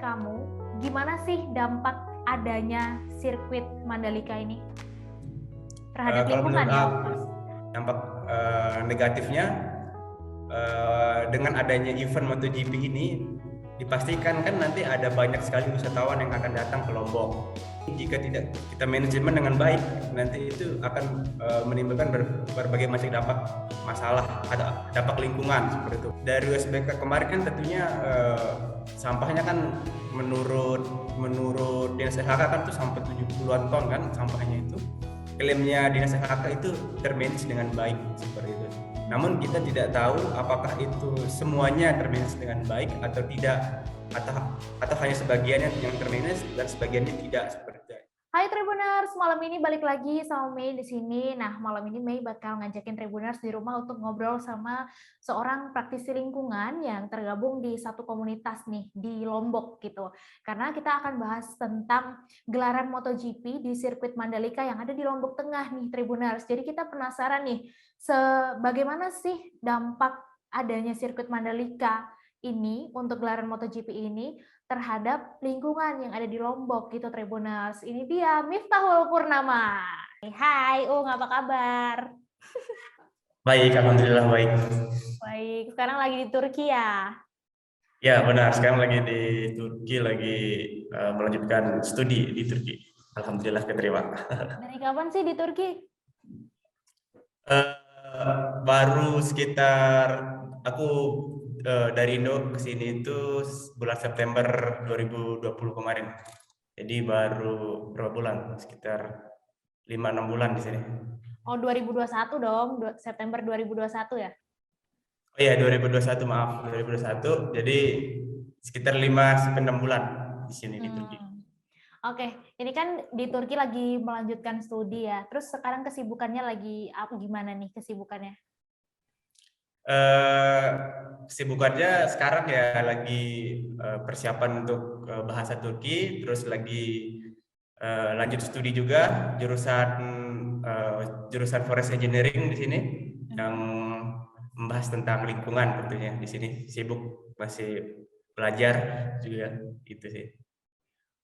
kamu, gimana sih dampak adanya sirkuit Mandalika ini terhadap Kalau lingkungan menurut ya? aku, dampak negatifnya dengan adanya event MotoGP ini dipastikan kan nanti ada banyak sekali wisatawan yang akan datang ke Lombok. Jika tidak kita manajemen dengan baik, nanti itu akan menimbulkan berbagai macam dampak masalah, ada dampak lingkungan seperti itu. Dari USBK kemarin kan tentunya sampahnya kan menurut Dinas LHK kan tuh sampai 70-an ton kan sampahnya itu. Klaimnya Dinas LHK itu termanage dengan baik seperti itu. Namun kita tidak tahu apakah itu semuanya termanage dengan baik atau tidak, atau hanya sebagiannya yang termanage dan sebagiannya tidak seperti itu. Hai Tribuners, malam ini balik lagi sama Mei di sini. Nah, malam ini Mei bakal ngajakin Tribuners di rumah untuk ngobrol sama seorang praktisi lingkungan yang tergabung di satu komunitas nih di Lombok gitu. Karena kita akan bahas tentang gelaran MotoGP di sirkuit Mandalika yang ada di Lombok Tengah nih Tribuners. Jadi kita penasaran nih, bagaimana sih dampak adanya sirkuit Mandalika ini untuk gelaran MotoGP ini terhadap lingkungan yang ada di Lombok gitu Tribuners. Ini dia Miftahul Purnama. Hai apa kabar? Baik, alhamdulillah baik. Baik, sekarang lagi di Turki ya? Ya benar, sekarang lagi di Turki, lagi melanjutkan studi di Turki. Alhamdulillah keterima. Dari kapan sih di Turki? Baru sekitar aku dari Indo ke sini itu bulan September 2020 kemarin. Jadi baru berapa bulan? Sekitar 5-6 bulan di sini. Oh, 2021 dong, September 2021 ya? Oh iya, 2021, maaf, 2021. Jadi sekitar 5-6 bulan di sini di Turki. Oke, ini kan di Turki lagi melanjutkan studi ya. Terus sekarang kesibukannya lagi apa, gimana nih kesibukannya? Kesibukannya sekarang ya lagi persiapan untuk bahasa Turki, terus lagi lanjut studi juga jurusan Forest Engineering di sini yang membahas tentang lingkungan tentunya. Di sini sibuk masih belajar juga gitu sih.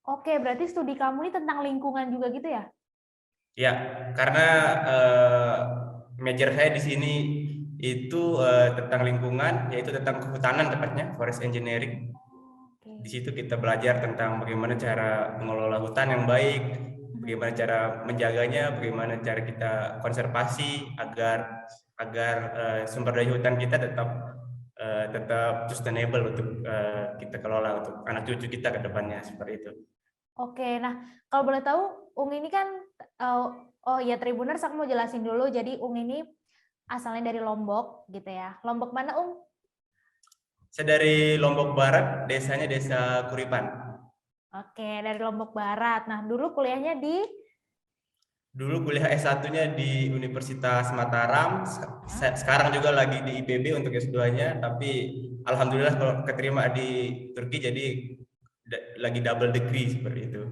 Oke, berarti studi kamu ini tentang lingkungan juga gitu ya? Ya, karena major saya di sini itu tentang lingkungan, yaitu tentang kehutanan tepatnya, Forest Engineering. Di situ kita belajar tentang bagaimana cara mengelola hutan yang baik, bagaimana cara menjaganya, bagaimana cara kita konservasi agar sumber daya hutan kita tetap sustainable untuk kita kelola untuk anak cucu kita ke depannya seperti itu. Oke, nah kalau boleh tahu Ung ini kan, oh ya Tribuners aku mau jelasin dulu, jadi Ung ini asalnya dari Lombok gitu ya. Lombok mana Ung? Saya dari Lombok Barat, desanya Desa Kuripan. Oke, dari Lombok Barat. Nah, dulu kuliahnya di? Dulu kuliah S1-nya di Universitas Mataram, sekarang juga lagi di IPB untuk S2-nya, tapi alhamdulillah kalau keterima di Turki jadi lagi double degree seperti itu.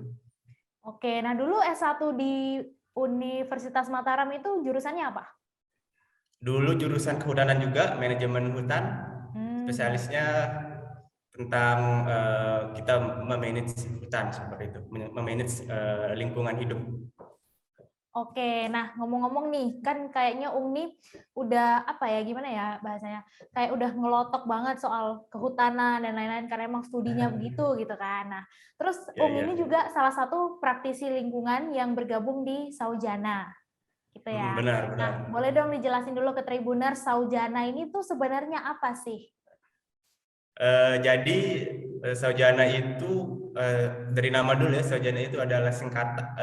Oke, nah dulu S1 di Universitas Mataram itu jurusannya apa? Dulu jurusan kehutanan juga, manajemen hutan. Spesialisnya tentang kita memanage hutan seperti itu, memanage lingkungan hidup. Oke, nah ngomong-ngomong nih, kan kayaknya Ung nih udah apa ya, gimana ya bahasanya, kayak udah ngelotok banget soal kehutanan dan lain-lain karena emang studinya begitu gitu kan. Nah, terus Ung ini juga salah satu praktisi lingkungan yang bergabung di Saujana, gitu ya. Benar. Nah, boleh dong dijelasin dulu ke Tribuners, Saujana ini tuh sebenarnya apa sih? Jadi Saujana itu dari nama dulu ya, Saujana itu adalah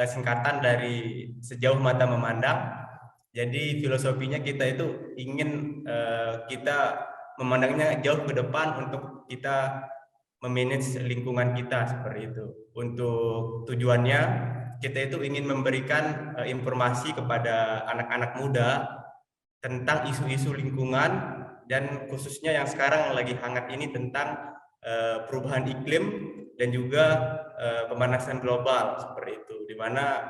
singkatan dari sejauh mata memandang. Jadi filosofinya kita itu ingin kita memandangnya jauh ke depan untuk kita memanage lingkungan kita seperti itu. Untuk tujuannya kita itu ingin memberikan informasi kepada anak-anak muda tentang isu-isu lingkungan dan khususnya yang sekarang lagi hangat ini tentang perubahan iklim dan juga pemanasan global seperti itu, di mana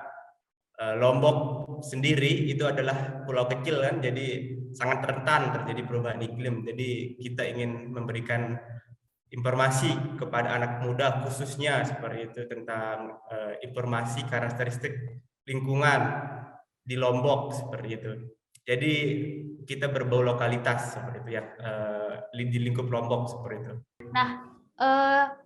Lombok sendiri itu adalah pulau kecil kan, jadi sangat rentan terjadi perubahan iklim. Jadi kita ingin memberikan informasi kepada anak muda khususnya seperti itu tentang informasi karakteristik lingkungan di Lombok seperti itu. Jadi kita berbau lokalitas seperti itu ya, di lingkup Lombok seperti itu. Nah,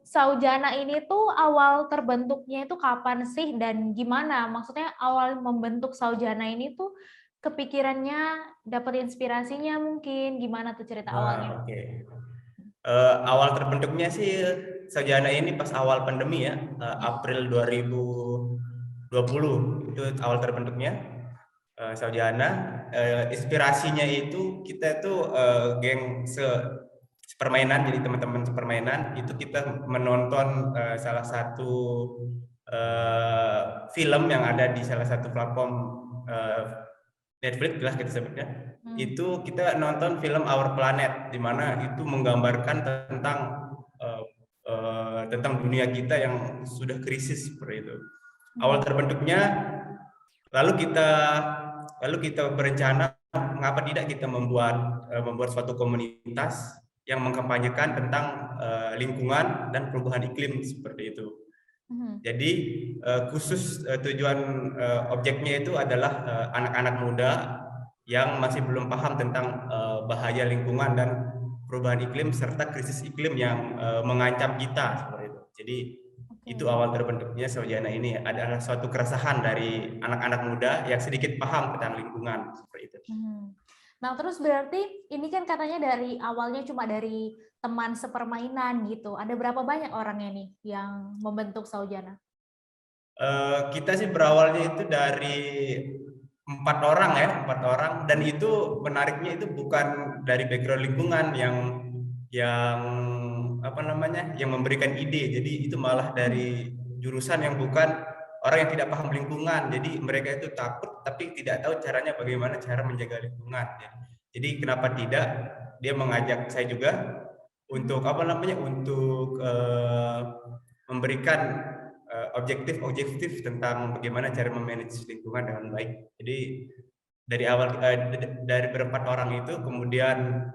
Saujana ini tuh awal terbentuknya itu kapan sih dan gimana? Maksudnya awal membentuk Saujana ini tuh kepikirannya, dapat inspirasinya mungkin gimana tuh cerita awalnya? Oke. Awal terbentuknya sih Saujana ini pas awal pandemi ya, April 2020 itu awal terbentuknya Saujana. Inspirasinya itu kita tuh geng sepermainan, jadi teman-teman sepermainan itu kita menonton salah satu film yang ada di salah satu platform Netflix lah kita sebutnya. Itu kita nonton film Our Planet, di mana itu menggambarkan tentang dunia kita yang sudah krisis seperti itu. Awal terbentuknya, lalu kita berencana mengapa tidak kita membuat suatu komunitas yang mengkampanyekan tentang lingkungan dan perubahan iklim seperti itu. Jadi khusus tujuan objeknya itu adalah anak-anak muda yang masih belum paham tentang bahaya lingkungan dan perubahan iklim serta krisis iklim yang mengancam kita seperti itu. Jadi itu awal terbentuknya Saujana ini adalah suatu keresahan dari anak-anak muda yang sedikit paham tentang lingkungan seperti itu. Nah, terus berarti ini kan katanya dari awalnya cuma dari teman sepermainan gitu. Ada berapa banyak orangnya nih yang membentuk Saujana? Kita sih berawalnya itu dari 4 orang, dan itu menariknya itu bukan dari background lingkungan yang apa namanya yang memberikan ide. Jadi itu malah dari jurusan yang bukan orang yang tidak paham lingkungan. Jadi mereka itu takut tapi tidak tahu caranya bagaimana cara menjaga lingkungan. Jadi kenapa tidak dia mengajak saya juga untuk apa namanya untuk memberikan objektif tentang bagaimana cara memanage lingkungan dengan baik. Jadi dari awal dari berempat orang itu kemudian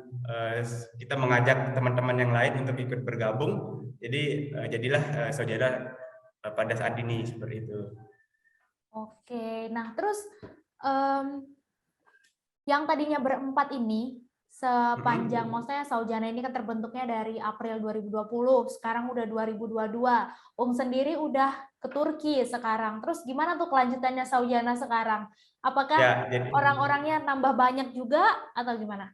kita mengajak teman-teman yang lain untuk ikut bergabung. Jadi jadilah Saujana pada saat ini seperti itu. Oke, nah terus yang tadinya berempat ini sepanjang, maksudnya Saujana ini kan terbentuknya dari April 2020, sekarang udah 2022. sendiri udah ke Turki sekarang. Terus gimana tuh kelanjutannya Saujana sekarang? Apakah orang-orangnya nambah banyak juga atau gimana?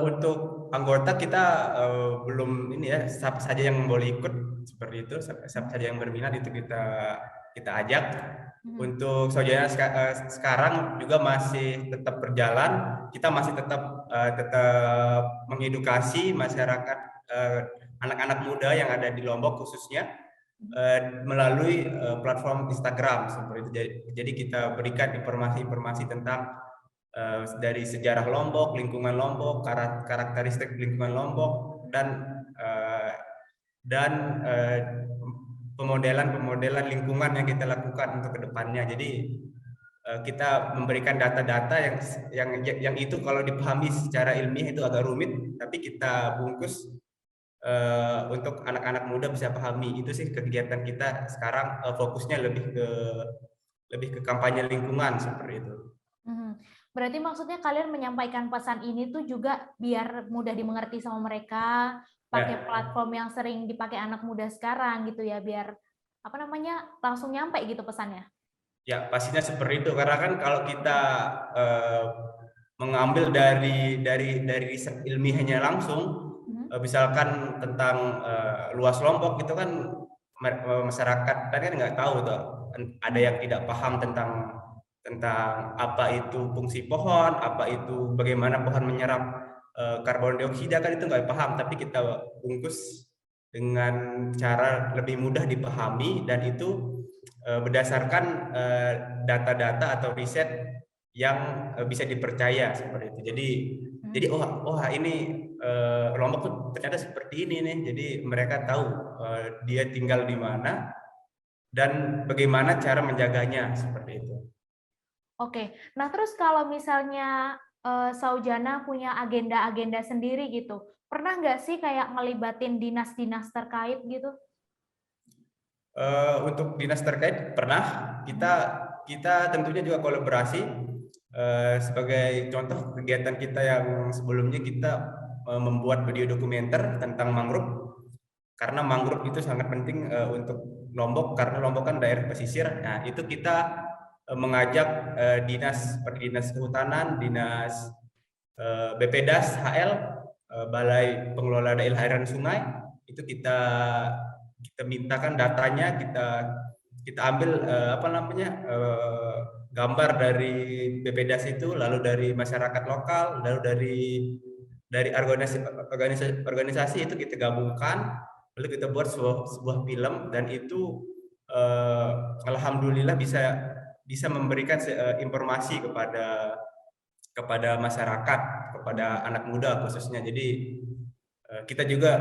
Untuk anggota kita belum ini ya, siapa saja yang boleh ikut seperti itu, siapa saja yang berminat itu kita ajak. Untuk Saujana sekarang juga masih tetap berjalan. Kita masih tetap mengedukasi masyarakat, anak-anak muda yang ada di Lombok khususnya melalui platform Instagram seperti itu. Jadi kita berikan informasi-informasi tentang dari sejarah Lombok, lingkungan Lombok, karakteristik lingkungan Lombok, dan pemodelan lingkungan yang kita lakukan untuk kedepannya. Jadi kita memberikan data-data yang itu kalau dipahami secara ilmiah itu agak rumit, tapi kita bungkus untuk anak-anak muda bisa pahami. Itu sih kegiatan kita sekarang, fokusnya lebih ke kampanye lingkungan seperti itu. Berarti maksudnya kalian menyampaikan pesan ini tuh juga biar mudah dimengerti sama mereka, pakai platform yang sering dipakai anak muda sekarang gitu ya, biar apa namanya langsung nyampe gitu pesannya. Ya pastinya seperti itu, karena kan kalau kita mengambil dari riset ilmiahnya langsung, misalkan tentang luas Lombok itu kan masyarakat kan nggak tahu tuh, ada yang tidak paham tentang apa itu fungsi pohon, apa itu bagaimana pohon menyerap karbon dioksida, kan itu nggak paham, tapi kita bungkus dengan cara lebih mudah dipahami, dan itu berdasarkan data-data atau riset yang bisa dipercaya seperti itu. Jadi ini Lombok tuh ternyata seperti ini nih. Jadi mereka tahu dia tinggal di mana dan bagaimana cara menjaganya seperti itu. Oke, nah terus kalau misalnya Saujana punya agenda-agenda sendiri gitu, Pernah nggak sih kayak ngelibatin dinas-dinas terkait gitu? Untuk dinas terkait pernah, kita kita tentunya juga kolaborasi. Sebagai contoh kegiatan kita yang sebelumnya, kita membuat video dokumenter tentang mangrove, karena mangrove itu sangat penting untuk Lombok, karena Lombok kan daerah pesisir. Nah, itu kita mengajak seperti dinas kehutanan, dinas BPDAS HL, Balai Pengelola Daerah Aliran Sungai, itu kita mintakan datanya, kita kita ambil apa namanya, gambar dari BPDAS itu, lalu dari masyarakat lokal, lalu dari organisasi itu kita gabungkan, lalu kita buat sebuah film, dan itu eh, alhamdulillah bisa bisa memberikan informasi kepada masyarakat, kepada anak muda khususnya. Jadi kita juga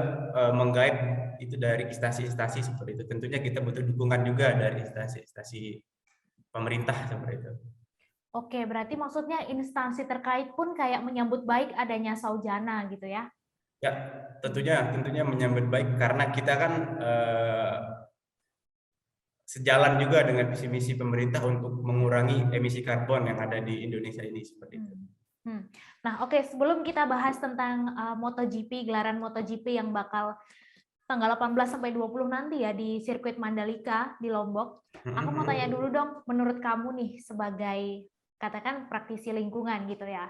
menggait itu dari instansi-instansi seperti itu. Tentunya kita butuh dukungan juga dari instansi-instansi pemerintah seperti itu. Oke, berarti maksudnya instansi terkait pun kayak menyambut baik adanya Saujana gitu ya? Ya, tentunya menyambut baik, karena kita kan sejalan juga dengan visi misi pemerintah untuk mengurangi emisi karbon yang ada di Indonesia ini seperti itu. Nah, oke, sebelum kita bahas tentang MotoGP, gelaran MotoGP yang bakal tanggal 18 sampai 20 nanti ya di sirkuit Mandalika di Lombok, aku mau tanya dulu dong, menurut kamu nih sebagai katakan praktisi lingkungan gitu ya,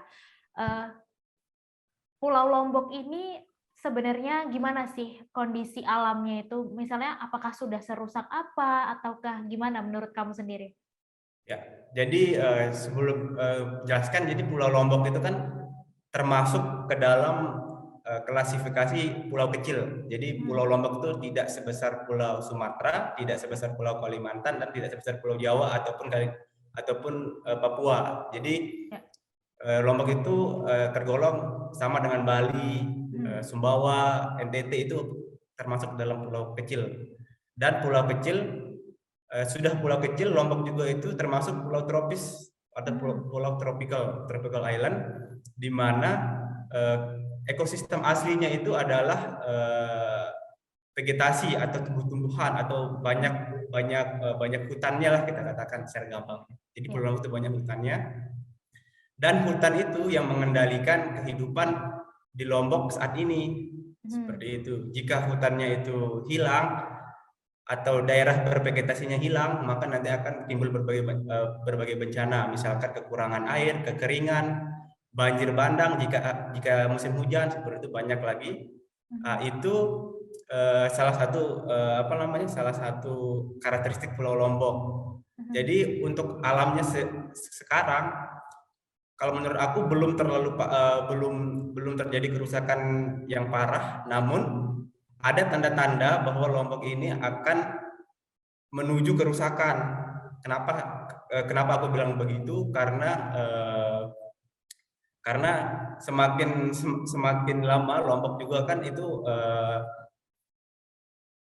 Pulau Lombok ini sebenarnya gimana sih kondisi alamnya itu? Misalnya apakah sudah serusak apa ataukah gimana menurut kamu sendiri? Ya, jadi sebelum jelaskan, jadi Pulau Lombok itu kan termasuk ke dalam klasifikasi pulau kecil. Jadi Pulau Lombok itu tidak sebesar Pulau Sumatera, tidak sebesar Pulau Kalimantan, dan tidak sebesar Pulau Jawa ataupun Papua. Jadi Ya. Lombok itu tergolong sama dengan Bali, Sumbawa, NTT, itu termasuk dalam pulau kecil. Dan pulau kecil, sudah pulau kecil, Lombok juga itu termasuk pulau tropis atau pulau tropical island, di mana ekosistem aslinya itu adalah vegetasi atau tumbuh-tumbuhan, atau banyak hutannya lah, kita katakan secara gampang. Jadi pulau Lombok itu banyak hutannya, dan hutan itu yang mengendalikan kehidupan di Lombok saat ini. Seperti itu. Jika hutannya itu hilang atau daerah bervegetasinya hilang, maka nanti akan timbul berbagai bencana, misalkan kekurangan air, kekeringan, banjir bandang jika musim hujan, seperti itu banyak lagi. Itu salah satu karakteristik Pulau Lombok. Jadi untuk alamnya sekarang, kalau menurut aku belum terjadi kerusakan yang parah, namun ada tanda-tanda bahwa Lombok ini akan menuju kerusakan. Kenapa aku bilang begitu? Karena semakin lama Lombok juga kan itu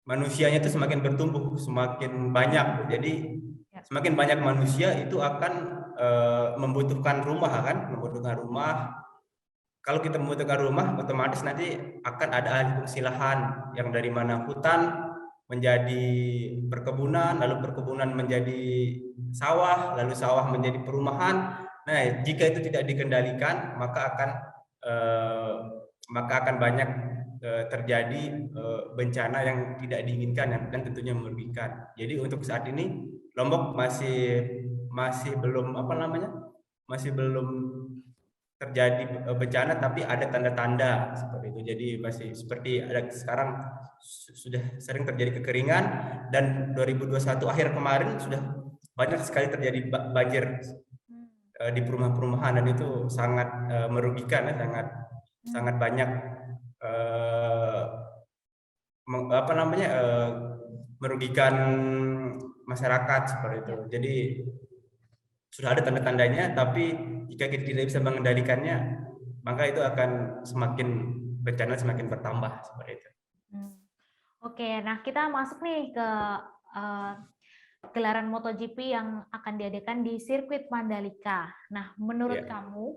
manusianya itu semakin bertumbuh, semakin banyak. Jadi semakin banyak manusia itu akan membutuhkan rumah. Kalau kita membutuhkan rumah, otomatis nanti akan ada alih fungsi lahan, yang dari mana hutan menjadi perkebunan, lalu perkebunan menjadi sawah, lalu sawah menjadi perumahan. Nah, jika itu tidak dikendalikan, maka akan banyak terjadi bencana yang tidak diinginkan, dan tentunya merugikan. Jadi untuk saat ini Lombok masih belum masih belum terjadi bencana, tapi ada tanda-tanda seperti itu. Jadi masih seperti ada sekarang sudah sering terjadi kekeringan, dan 2021 akhir kemarin sudah banyak sekali terjadi banjir di perumahan-perumahan, dan itu sangat merugikan, ya, sangat banyak merugikan masyarakat seperti itu. Jadi sudah ada tanda-tandanya, tapi jika kita tidak bisa mengendalikannya, maka itu akan bencana semakin bertambah seperti itu. Oke, nah kita masuk nih ke gelaran MotoGP yang akan diadakan di sirkuit Mandalika. Nah, menurut kamu,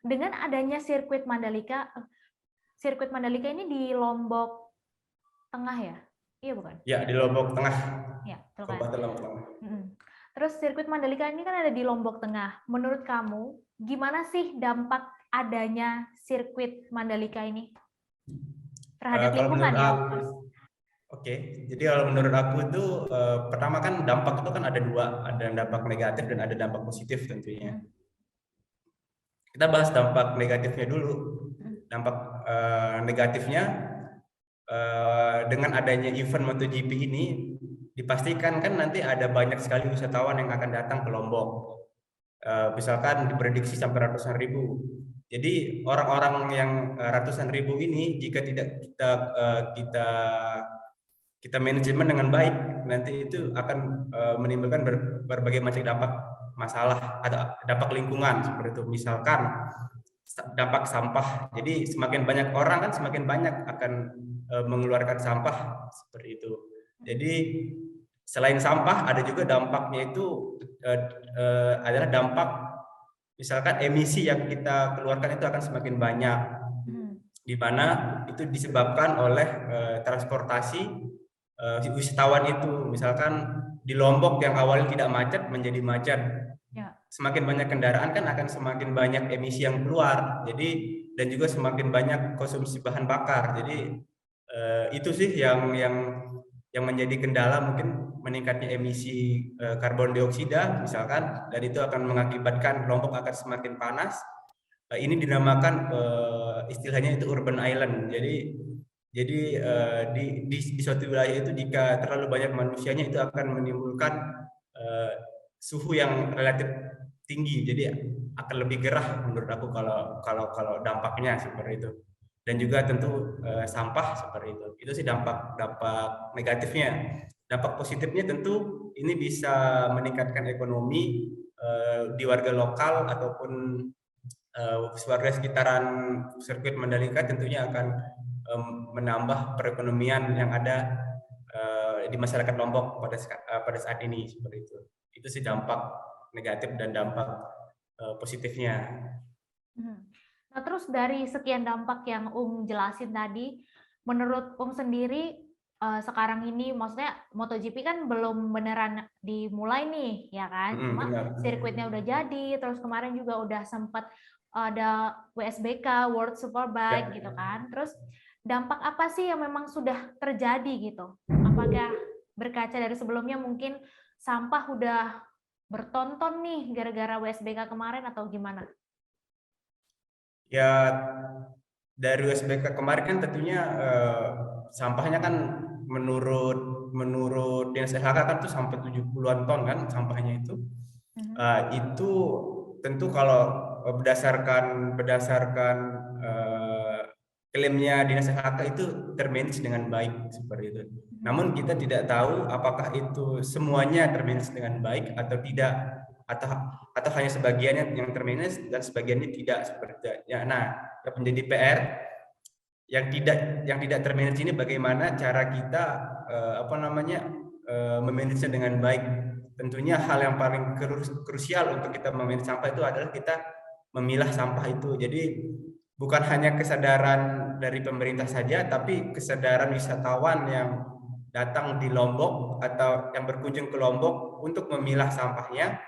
dengan adanya sirkuit Mandalika, sirkuit Mandalika ini di Lombok Tengah ya? Iya bukan? Ya, di Lombok Tengah, Ya, betul kan? Kabupaten Lombok Tengah. Terus sirkuit Mandalika ini kan ada di Lombok Tengah. Menurut kamu, gimana sih dampak adanya sirkuit Mandalika ini terhadap Kalau lingkungan menurut ya, of aku, course? oke. Jadi kalau menurut aku itu pertama kan dampak itu kan ada dua, ada dampak negatif dan ada dampak positif tentunya. Kita bahas dampak negatifnya dulu. Dampak negatifnya dengan adanya event MotoGP ini dipastikan kan nanti ada banyak sekali wisatawan yang akan datang ke Lombok. Misalkan diprediksi sampai ratusan ribu. Jadi orang-orang yang ratusan ribu ini jika tidak kita manajemen dengan baik, nanti itu akan menimbulkan berbagai macam dampak masalah atau dampak lingkungan seperti itu. Misalkan dampak sampah. Jadi semakin banyak orang kan semakin banyak akan mengeluarkan sampah seperti itu. Jadi selain sampah ada juga dampaknya itu adalah dampak misalkan emisi yang kita keluarkan itu akan semakin banyak, di mana itu disebabkan oleh transportasi wisatawan itu. Misalkan di Lombok yang awalnya tidak macet menjadi macet. Semakin banyak kendaraan kan akan semakin banyak emisi yang keluar. Jadi dan juga semakin banyak konsumsi bahan bakar. Jadi itu sih yang menjadi kendala, mungkin meningkatnya emisi karbon dioksida misalkan, dan itu akan mengakibatkan Lombok akan semakin panas. Ini dinamakan istilahnya itu urban island. Jadi di suatu wilayah itu jika terlalu banyak manusianya itu akan menimbulkan suhu yang relatif tinggi. Jadi akan lebih gerah menurut aku kalau dampaknya seperti itu. Dan juga tentu sampah seperti itu. Itu sih dampak negatifnya. Dampak positifnya tentu ini bisa meningkatkan ekonomi di warga lokal ataupun warga sekitaran sirkuit Mandalika, tentunya akan menambah perekonomian yang ada di masyarakat Lombok pada saat ini seperti itu. Itu sih dampak negatif dan dampak positifnya. Nah, terus dari sekian dampak yang jelasin tadi, menurut sendiri sekarang ini, maksudnya MotoGP kan belum beneran dimulai nih, ya kan? Cuma sirkuitnya udah jadi, terus kemarin juga udah sempat ada WSBK, World Superbike gitu kan. Terus dampak apa sih yang memang sudah terjadi gitu? Apakah berkaca dari sebelumnya mungkin sampah udah bertonton nih gara-gara WSBK kemarin atau gimana? Ya, dari WSBK kemarin kan tentunya sampahnya kan menurut Dinas LHK kan tuh sampai 70-an ton kan sampahnya itu. Itu tentu kalau berdasarkan klaimnya Dinas LHK itu termanage dengan baik seperti itu. Namun kita tidak tahu apakah itu semuanya termanage dengan baik atau tidak, atau hanya sebagiannya yang termanage dan sebagiannya tidak seperti itu. Nah, yang menjadi PR yang tidak termanage ini bagaimana cara kita memanage dengan baik. Tentunya hal yang paling krusial untuk kita memanage sampah itu adalah kita memilah sampah itu. Jadi bukan hanya kesadaran dari pemerintah saja, tapi kesadaran wisatawan yang datang di Lombok atau yang berkunjung ke Lombok untuk memilah sampahnya.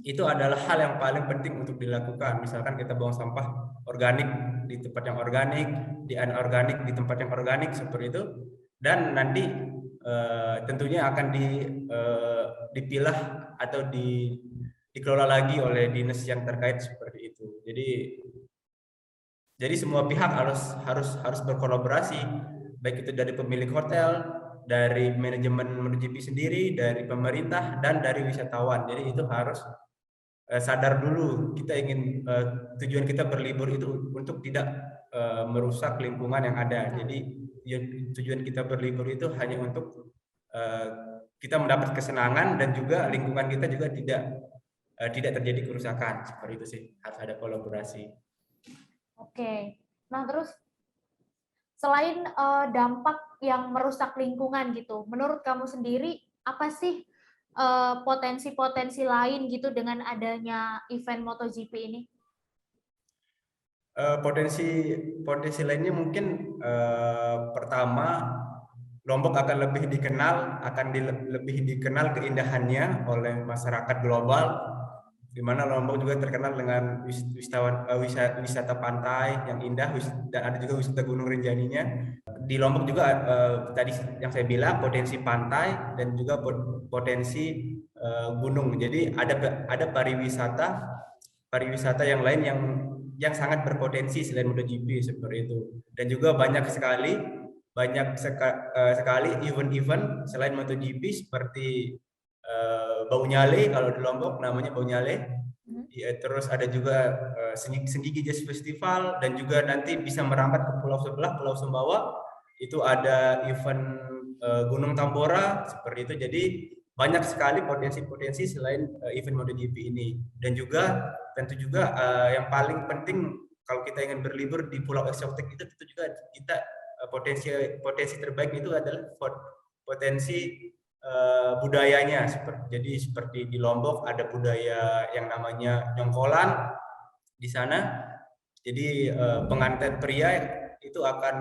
Itu adalah hal yang paling penting untuk dilakukan. Misalkan kita buang sampah organik di tempat yang organik, di anorganik di tempat yang organik seperti itu, dan nanti tentunya akan dipilah atau dikelola lagi oleh dinas yang terkait seperti itu. Jadi semua pihak harus berkolaborasi, baik itu dari pemilik hotel, dari manajemen MotoGP sendiri, dari pemerintah, dan dari wisatawan. Jadi itu harus sadar dulu kita ingin tujuan kita berlibur itu untuk tidak merusak lingkungan yang ada. Jadi tujuan kita berlibur itu hanya untuk kita mendapat kesenangan dan juga lingkungan kita juga tidak terjadi kerusakan. Seperti itu sih, harus ada kolaborasi. Oke, nah terus selain dampak yang merusak lingkungan gitu, menurut kamu sendiri apa sih potensi-potensi lain gitu dengan adanya event MotoGP ini? Potensi lainnya mungkin pertama Lombok akan lebih dikenal keindahannya oleh masyarakat global, di mana Lombok juga terkenal dengan wisata pantai yang indah, dan ada juga wisata Gunung Rinjaninya. Di Lombok juga tadi yang saya bilang potensi pantai dan juga potensi gunung. Jadi ada pariwisata yang lain yang sangat berpotensi selain MotoGP seperti itu. Dan juga sekali event-event selain MotoGP seperti Bau Nyale, kalau di Lombok namanya Bau Nyale. Ya, terus ada juga Senggigi Jazz Festival, dan juga nanti bisa merambat ke pulau sebelah, Pulau Sumbawa. Itu ada event Gunung Tambora seperti itu. Jadi banyak sekali potensi-potensi selain event MotoGP ini. Dan juga tentu juga yang paling penting kalau kita ingin berlibur di pulau eksotik itu tentu juga kita potensi terbaik itu adalah potensi budayanya. Seperti di Lombok ada budaya yang namanya nyongkolan di sana. Jadi pengantin pria itu akan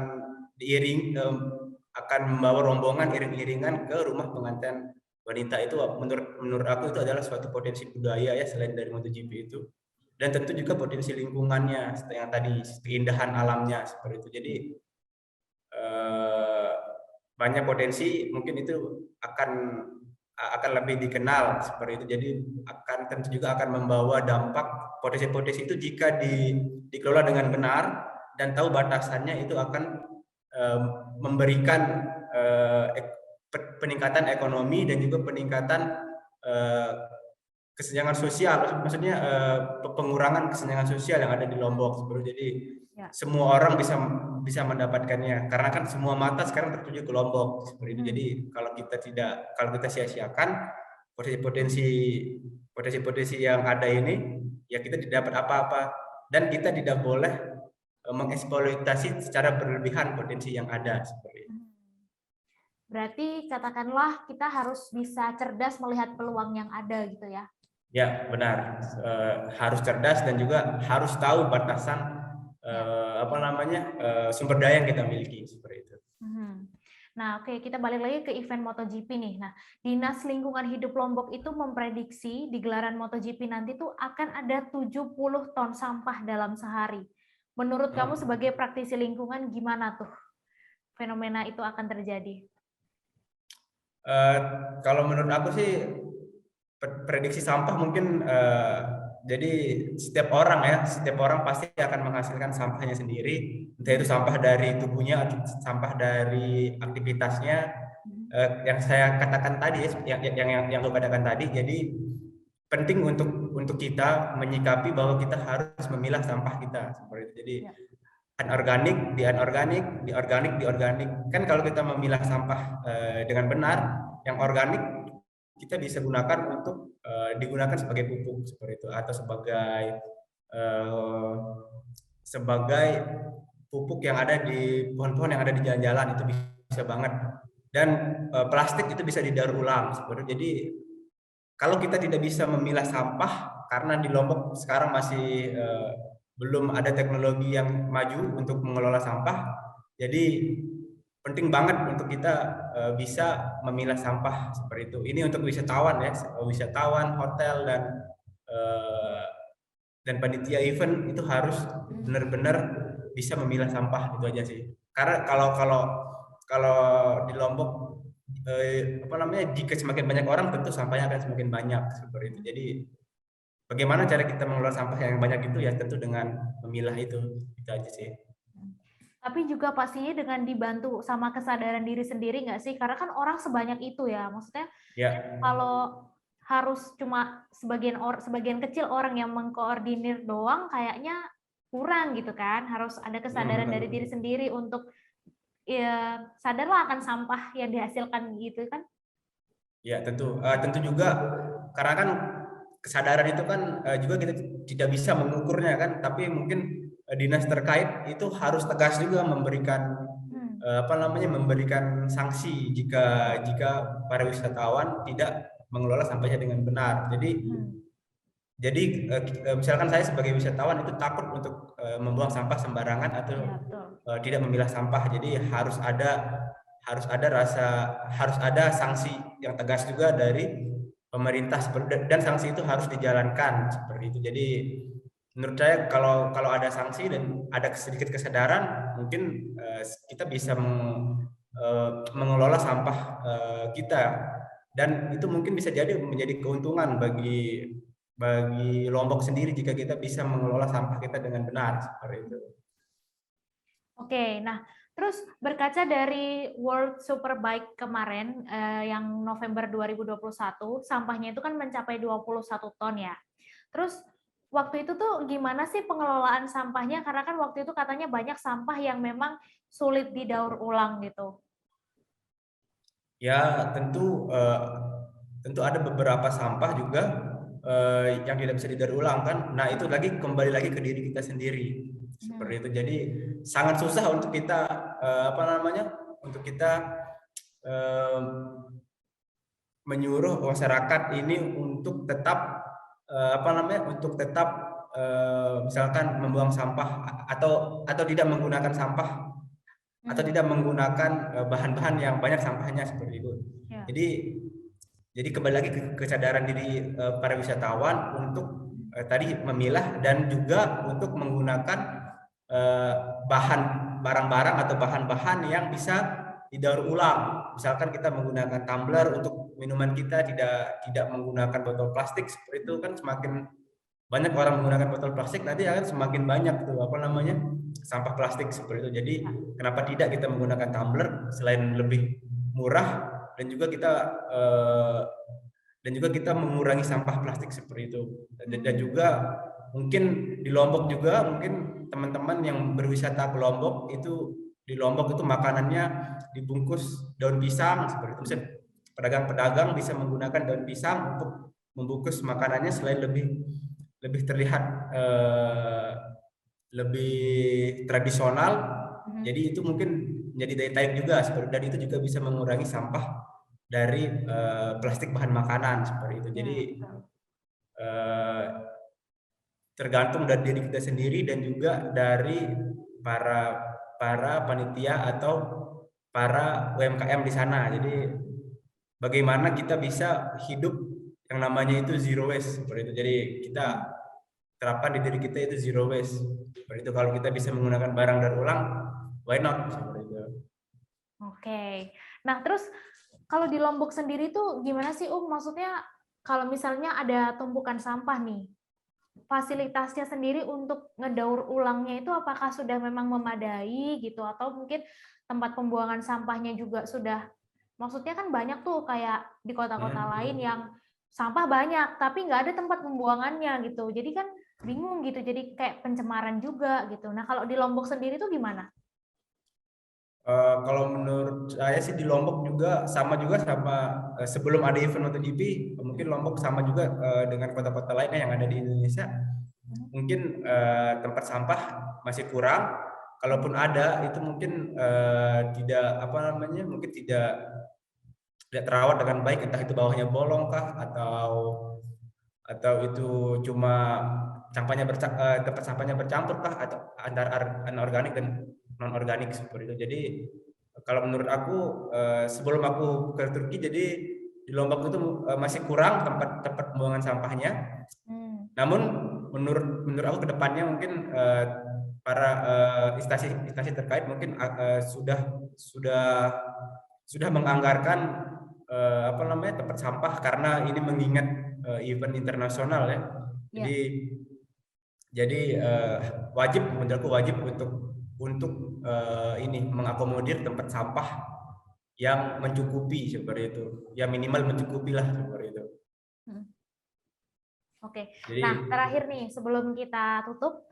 membawa rombongan iring-iringan ke rumah pengantin wanita. Itu menurut aku itu adalah suatu potensi budaya ya, selain dari MotoGP itu. Dan tentu juga potensi lingkungannya, seperti yang tadi, keindahan alamnya seperti itu. Jadi banyak potensi, mungkin itu akan lebih dikenal seperti itu. Jadi tentu juga akan membawa dampak. Potensi-potensi itu jika dikelola dengan benar dan tahu batasannya, itu akan memberikan peningkatan ekonomi dan juga peningkatan kesenjangan sosial, maksudnya pengurangan kesenjangan sosial yang ada di Lombok seperti. Jadi semua orang bisa mendapatkannya, karena kan semua mata sekarang tertuju ke Lombok seperti itu. Jadi kalau kita sia-siakan potensi yang ada ini, ya kita tidak dapat apa-apa, dan kita tidak boleh mengeksploitasi secara berlebihan potensi yang ada seperti itu. Berarti katakanlah kita harus bisa cerdas melihat peluang yang ada gitu ya? Ya, benar. Harus cerdas dan juga harus tahu batasan sumber daya yang kita miliki seperti itu. Nah, oke, kita balik lagi ke event MotoGP nih. Nah, Dinas Lingkungan Hidup Lombok itu memprediksi di gelaran MotoGP nanti tuh akan ada 70 ton sampah dalam sehari. Menurut kamu sebagai praktisi lingkungan, gimana tuh fenomena itu akan terjadi? Kalau menurut aku sih, prediksi sampah mungkin jadi setiap orang pasti akan menghasilkan sampahnya sendiri, entah itu sampah dari tubuhnya atau sampah dari aktivitasnya. Yang saya katakan tadi, yang aku katakan tadi. Jadi penting untuk kita menyikapi bahwa kita harus memilah sampah kita seperti itu. Jadi anorganik, diorganik. Kan kalau kita memilah sampah dengan benar, yang organik kita bisa gunakan untuk digunakan sebagai pupuk seperti itu, atau sebagai pupuk yang ada di pohon-pohon yang ada di jalan-jalan, itu bisa banget. Dan plastik itu bisa didaur ulang seperti itu. Jadi kalau kita tidak bisa memilah sampah, karena di Lombok sekarang masih belum ada teknologi yang maju untuk mengelola sampah, jadi penting banget untuk kita bisa memilah sampah seperti itu. Ini untuk wisatawan ya, hotel dan panitia event itu harus benar-benar bisa memilah sampah, itu aja sih. Karena kalau di Lombok jika semakin banyak orang, tentu sampahnya akan semakin banyak seperti itu. Jadi bagaimana cara kita mengelola sampah yang banyak itu, ya tentu dengan memilah itu aja sih. Tapi juga pastinya dengan dibantu sama kesadaran diri sendiri nggak sih? Karena kan orang sebanyak itu ya, maksudnya kalau harus cuma sebagian kecil orang yang mengkoordinir doang, kayaknya kurang gitu kan. Harus ada kesadaran dari diri sendiri untuk ya sadarlah akan sampah yang dihasilkan gitu kan? Ya tentu juga, karena kan kesadaran itu kan juga kita tidak bisa mengukurnya kan, tapi mungkin dinas terkait itu harus tegas juga memberikan memberikan sanksi jika para wisatawan tidak mengelola sampahnya dengan benar. Jadi Jadi misalkan saya sebagai wisatawan itu takut untuk membuang sampah sembarangan atau Iya, betul. tidak memilah sampah. Jadi harus ada sanksi yang tegas juga dari pemerintah dan sanksi itu harus dijalankan seperti itu. Jadi menurut saya kalau ada sanksi dan ada sedikit kesadaran, mungkin kita bisa mengelola sampah kita, dan itu mungkin bisa jadi menjadi keuntungan bagi Lombok sendiri jika kita bisa mengelola sampah kita dengan benar seperti itu. Oke, nah terus berkaca dari World Superbike kemarin yang November 2021, sampahnya itu kan mencapai 21 ton ya. Terus waktu itu tuh gimana sih pengelolaan sampahnya? Karena kan waktu itu katanya banyak sampah yang memang sulit didaur ulang gitu. Ya tentu ada beberapa sampah juga yang tidak bisa didaur ulang kan. Nah itu kembali lagi ke diri kita sendiri seperti itu. Jadi sangat susah untuk kita untuk kita eh, menyuruh masyarakat ini untuk tetap misalkan membuang sampah atau tidak menggunakan sampah atau tidak menggunakan bahan-bahan yang banyak sampahnya seperti itu. Ya. Jadi kembali lagi ke kesadaran diri para wisatawan untuk tadi memilah dan juga untuk menggunakan bahan barang-barang atau bahan-bahan yang bisa didaur ulang. Misalkan kita menggunakan tumbler untuk minuman kita, tidak menggunakan botol plastik seperti itu kan. Semakin banyak orang menggunakan botol plastik, nanti akan semakin banyak tuh sampah plastik seperti itu. Jadi kenapa tidak kita menggunakan tumbler, selain lebih murah dan juga kita mengurangi sampah plastik seperti itu. Dan juga mungkin di Lombok juga, mungkin teman-teman yang berwisata ke Lombok itu, di Lombok itu makanannya dibungkus daun pisang seperti itu. Misalnya pedagang-pedagang bisa menggunakan daun pisang untuk membungkus makanannya, selain lebih terlihat lebih tradisional. Jadi itu mungkin menjadi daya tarik juga seperti, dan itu juga bisa mengurangi sampah dari plastik bahan makanan seperti itu. Jadi tergantung dari diri kita sendiri dan juga dari para panitia atau para UMKM di sana. Jadi bagaimana kita bisa hidup yang namanya itu zero waste seperti itu. Jadi kita terapkan di diri kita itu zero waste seperti itu. Kalau kita bisa menggunakan barang daur ulang, why not seperti itu. Oke. Nah, terus kalau di Lombok sendiri tuh gimana sih, Maksudnya kalau misalnya ada tumpukan sampah nih, fasilitasnya sendiri untuk ngedaur ulangnya itu apakah sudah memang memadai gitu, atau mungkin tempat pembuangan sampahnya juga sudah, maksudnya kan banyak tuh kayak di kota-kota lain yang sampah banyak tapi nggak ada tempat pembuangannya gitu, jadi kan bingung gitu, jadi kayak pencemaran juga gitu. Nah kalau di Lombok sendiri tuh gimana? Kalau menurut saya sih di Lombok juga sama sebelum ada event MotoGP, mungkin Lombok sama juga dengan kota-kota lainnya yang ada di Indonesia. Mungkin tempat sampah masih kurang. Kalaupun ada, itu mungkin mungkin tidak terawat dengan baik, entah itu bawahnya bolong kah, atau itu cuma tempat sampahnya bercampur kah, atau antara anorganik dan non organik seperti itu. Jadi kalau menurut aku sebelum aku ke Turki, jadi di Lombok itu masih kurang tempat pembuangan sampahnya. Namun menurut aku kedepannya mungkin para instansi terkait mungkin sudah menganggarkan tempat sampah, karena ini mengingat event internasional ya. Jadi menurut aku wajib untuk ini mengakomodir tempat sampah yang mencukupi seperti itu, ya minimal mencukupi lah seperti itu. Oke. Nah terakhir nih sebelum kita tutup,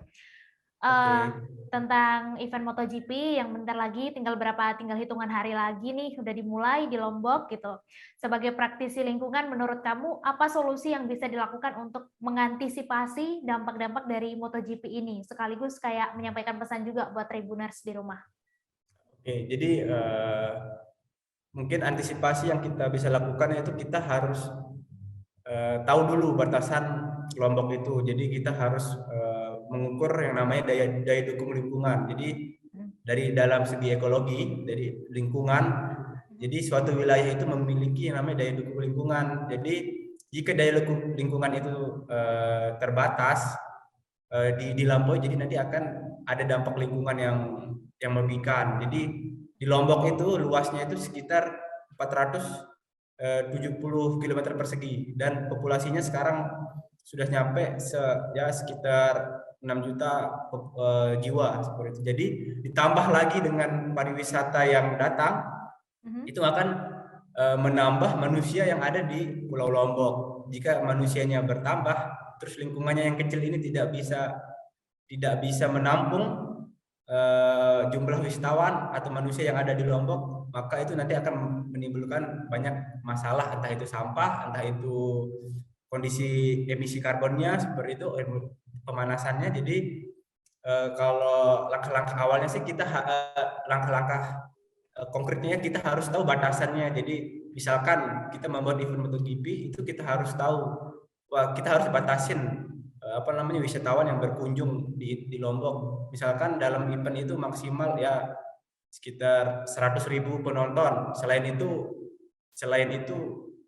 tentang event MotoGP yang bentar lagi, tinggal hitungan hari lagi nih udah dimulai di Lombok gitu. Sebagai praktisi lingkungan, menurut kamu apa solusi yang bisa dilakukan untuk mengantisipasi dampak-dampak dari MotoGP ini, sekaligus kayak menyampaikan pesan juga buat Tribuners di rumah? Oke, jadi mungkin antisipasi yang kita bisa lakukan yaitu kita harus tahu dulu batasan Lombok itu. Jadi kita harus mengukur yang namanya daya dukung lingkungan. Jadi dari dalam segi ekologi, dari lingkungan, jadi suatu wilayah itu memiliki yang namanya daya dukung lingkungan. Jadi jika daya dukung lingkungan itu terbatas, dilampaui, jadi nanti akan ada dampak lingkungan yang merugikan. Jadi di Lombok itu luasnya itu sekitar 470 km persegi dan populasinya sekarang sudah nyampe sekitar 6 juta jiwa seperti itu. Jadi ditambah lagi dengan pariwisata yang datang, itu akan menambah manusia yang ada di Pulau Lombok. Jika manusianya bertambah, terus lingkungannya yang kecil ini tidak bisa menampung jumlah wisatawan atau manusia yang ada di Lombok, maka itu nanti akan menimbulkan banyak masalah, entah itu sampah, entah itu kondisi emisi karbonnya seperti itu, pemanasannya. Jadi kalau langkah-langkah awalnya sih kita langkah-langkah konkretnya kita harus tahu batasannya. Jadi misalkan kita membuat event MotoGP itu kita harus tahu, kita harus batasin wisatawan yang berkunjung di Lombok. Misalkan dalam event itu maksimal ya sekitar 100.000 penonton. Selain itu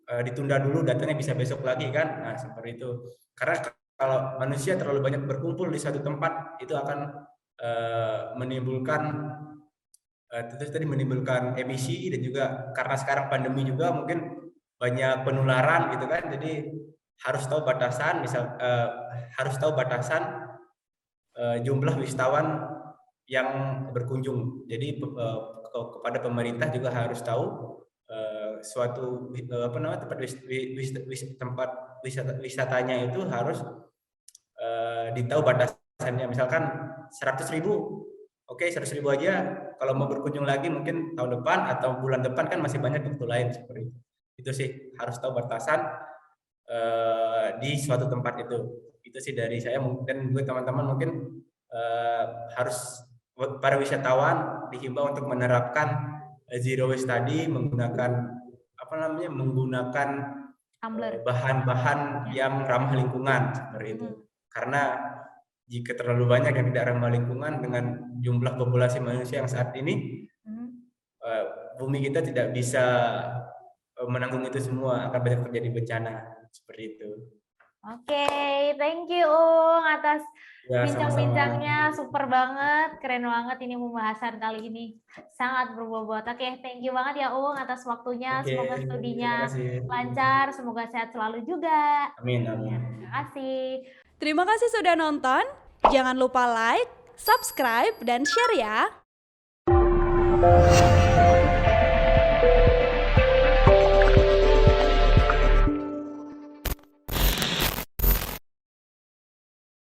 ditunda dulu, datanya bisa besok lagi kan. Nah, seperti itu. Karena kalau manusia terlalu banyak berkumpul di satu tempat, itu akan menimbulkan emisi, dan juga karena sekarang pandemi juga mungkin banyak penularan gitu kan. Jadi harus tahu batasan jumlah wisatawan yang berkunjung. Jadi kepada pemerintah juga harus tahu suatu tempat wisatanya itu harus ditahu batasannya. Misalkan 100.000, oke, 100.000 aja. Kalau mau berkunjung lagi mungkin tahun depan atau bulan depan kan masih banyak waktu lain seperti itu. Itu sih harus tahu batasan di suatu tempat itu. Itu sih dari saya, dan juga teman-teman mungkin harus, para wisatawan dihimbau untuk menerapkan zero waste tadi, menggunakan bahan-bahan yang ramah lingkungan seperti itu. Karena jika terlalu banyak yang tidak ramah lingkungan dengan jumlah populasi manusia yang saat ini, bumi kita tidak bisa menanggung itu semua, akan banyak terjadi bencana seperti itu. Oke, thank you atas bincang-bincangnya, super banget, keren banget ini pembahasan kali ini, sangat berbobot. Oke, thank you banget ya atas waktunya. Semoga studinya lancar, semoga sehat selalu juga. Amin. Terima kasih. Terima kasih sudah nonton. Jangan lupa like, subscribe, dan share ya.